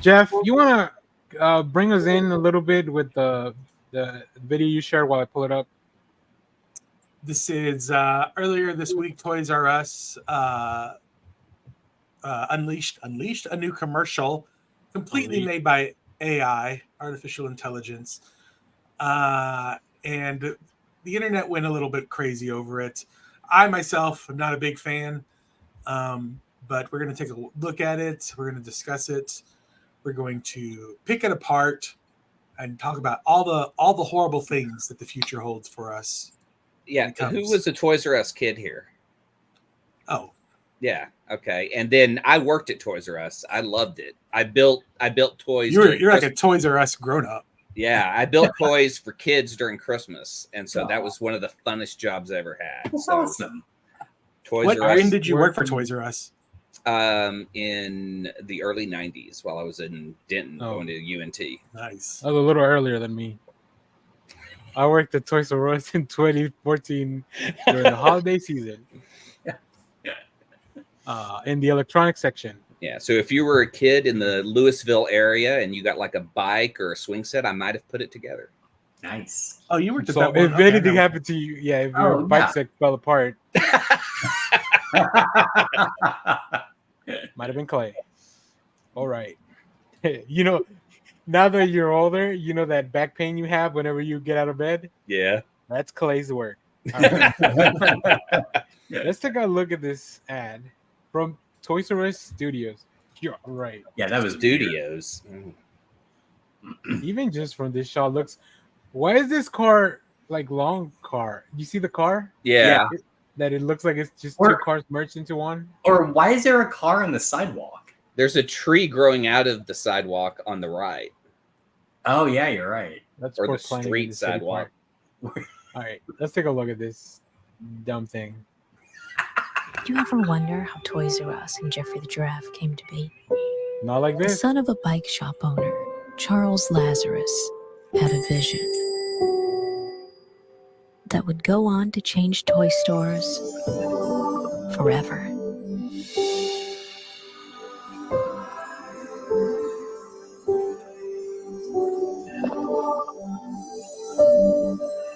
Jeff, you want to bring us in a little bit with the video you shared while I pull it up? This is earlier this week. Toys R Us unleashed a new commercial, completely made by AI, artificial intelligence, and the internet went a little bit crazy over it. I myself am not a big fan, but we're going to take a look at it. We're going to discuss it. We're going to pick it apart and talk about all the horrible things that the future holds for us. Yeah, who was the Toys R Us kid here? Oh, yeah, okay. And then I worked at Toys R Us. I loved it. I built toys. You're like a Toys R Us grown up. Yeah, I built toys for kids during Christmas, and so that was one of the funnest jobs I ever had. That's so, awesome. When did you work for Toys R Us? In the early 90s while I was in Denton going to UNT. Nice. That was a little earlier than me. I worked at Toys R Us in 2014 during the holiday season. In the electronics section. Yeah, so if you were a kid in the Louisville area and you got like a bike or a swing set, I might have put it together. Nice. Oh, you worked at So that one. if anything happened to you, if your bike set fell apart, might have been Clay. All right. Now that you're older, you know that back pain you have whenever you get out of bed? Yeah. That's Clay's work. Right. Let's take a look at this ad from Toys R Us Studios. You're right. Yeah, that was Studios. Even just from this shot looks. Why is this car like long car? You see the car? Yeah. That it looks like it's just two cars merged into one. Or why is there a car on the sidewalk? There's a tree growing out of the sidewalk on the right. Oh yeah, you're right. That's or the street sidewalk. All right, let's take a look at this dumb thing. Do you ever wonder how Toys R Us and Jeffrey the Giraffe came to be? Not like this. The son of a bike shop owner, Charles Lazarus, had a vision that would go on to change toy stores forever.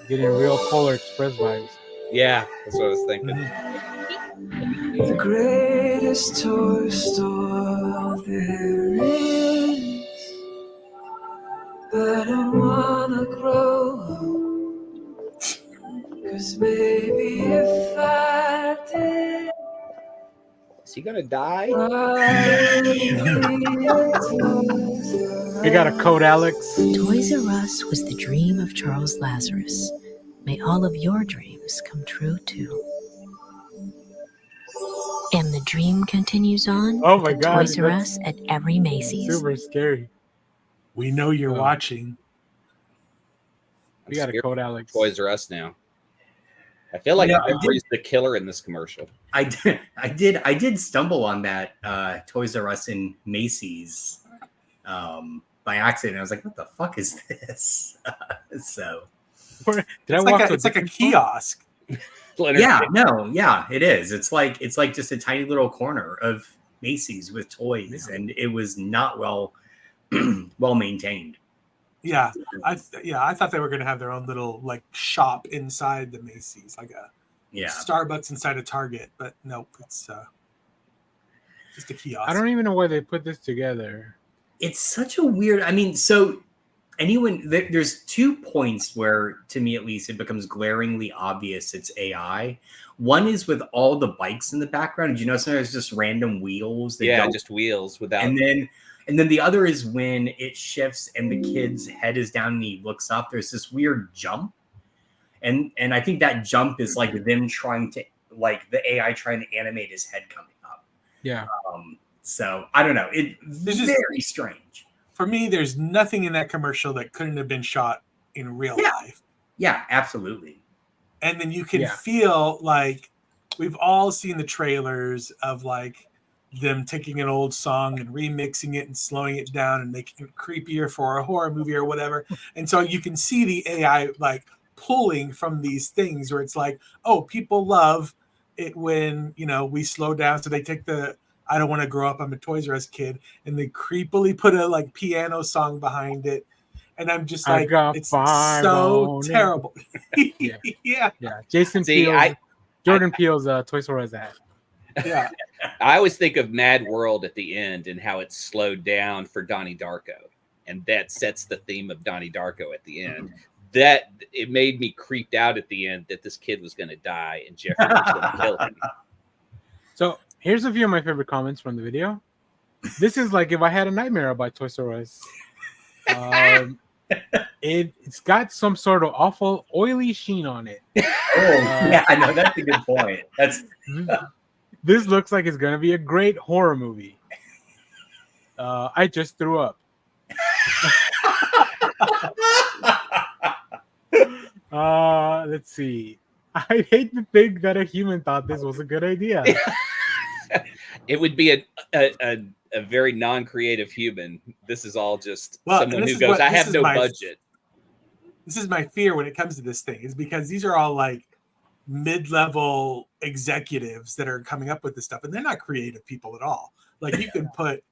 Getting real Polar Express vibes. Yeah, that's what I was thinking. The greatest toy store there is. I don't wanna grow up, 'cause maybe if I did, is he gonna die? We got a code, Alex. Toys R Us was the dream of Charles Lazarus. May all of your dreams come true too. And the dream continues on. Oh my God! Toys R Us at every Macy's. Super scary. We know you're watching. We got a code, Alex. Toys R Us now. I feel like Jeffrey's the killer in this commercial. I did stumble on that Toys R Us in Macy's by accident. I was like, "What the fuck is this?" So it's like a kiosk. Yeah, it is. It's like just a tiny little corner of Macy's with toys, and it was not well maintained. Yeah, I thought they were going to have their own little like shop inside the Macy's, like a Starbucks inside a Target, but nope, it's just a kiosk. I don't even know why they put this together. It's such a weird. I mean, so there's 2 points where, to me at least, it becomes glaringly obvious it's AI. One is with all the bikes in the background. Did you notice there's just random wheels? Just wheels without. And then the other is when it shifts and the kid's head is down and he looks up. There's this weird jump, and I think that jump is like them trying to, like the AI trying to animate his head coming up. Yeah. So I don't know. It's very strange. For me, there's nothing in that commercial that couldn't have been shot in real life. Yeah, absolutely. And then you can feel like we've all seen the trailers of like them taking an old song and remixing it and slowing it down and making it creepier for a horror movie or whatever. And so you can see the AI like pulling from these things where it's like, oh, people love it when, we slow down. So they take the I don't want to grow up. I'm a Toys R Us kid. And they creepily put a like piano song behind it. And I'm just I like, got it's five so on it. terrible. Yeah. Yeah. Yeah, Jason See, Peele's, Jordan Peele's Toys R Us ad. Yeah. I always think of Mad World at the end and how it's slowed down for Donnie Darko, and that sets the theme of Donnie Darko at the end. That it made me creeped out at the end that this kid was going to die and Jeffrey was going to kill him. So here's a few of my favorite comments from the video. This is like if I had a nightmare about Toys R Us. It's got some sort of awful oily sheen on it. Yeah, I know that's a good point. That's This looks like it's gonna be a great horror movie. I just threw up. Let's see. I hate to think that a human thought this was a good idea. It would be a very non-creative human. This is all just someone who goes, I have no budget. This is my fear when it comes to this thing, is because these are all like mid-level executives that are coming up with this stuff, and they're not creative people at all. Like you can put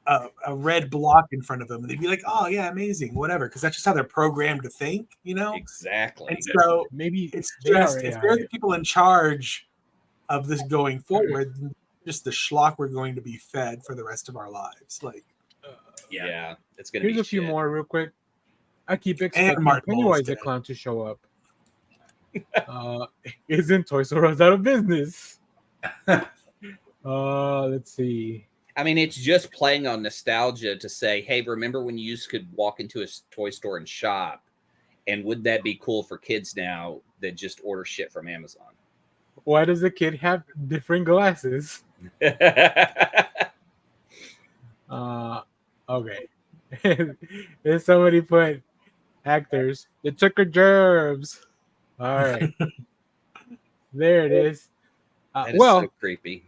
a red block in front of them and they'd be like, oh yeah, amazing, whatever, because that's just how they're programmed to think, you know. Exactly. And so maybe it's just if they're the people in charge of this going forward, just the schlock we're going to be fed for the rest of our lives. Like yeah, it's gonna be here's a few shit. more real quick. I keep expecting Pennywise the Clown to show up. Isn't Toys R Us out of business? Let's see. I mean, it's just playing on nostalgia to say, hey, remember when you could walk into a toy store and shop? And would that be cool for kids now that just order shit from Amazon? Why does the kid have different glasses? Okay. If somebody put actors, they took her germs. All right. There it is. That is Well, so creepy.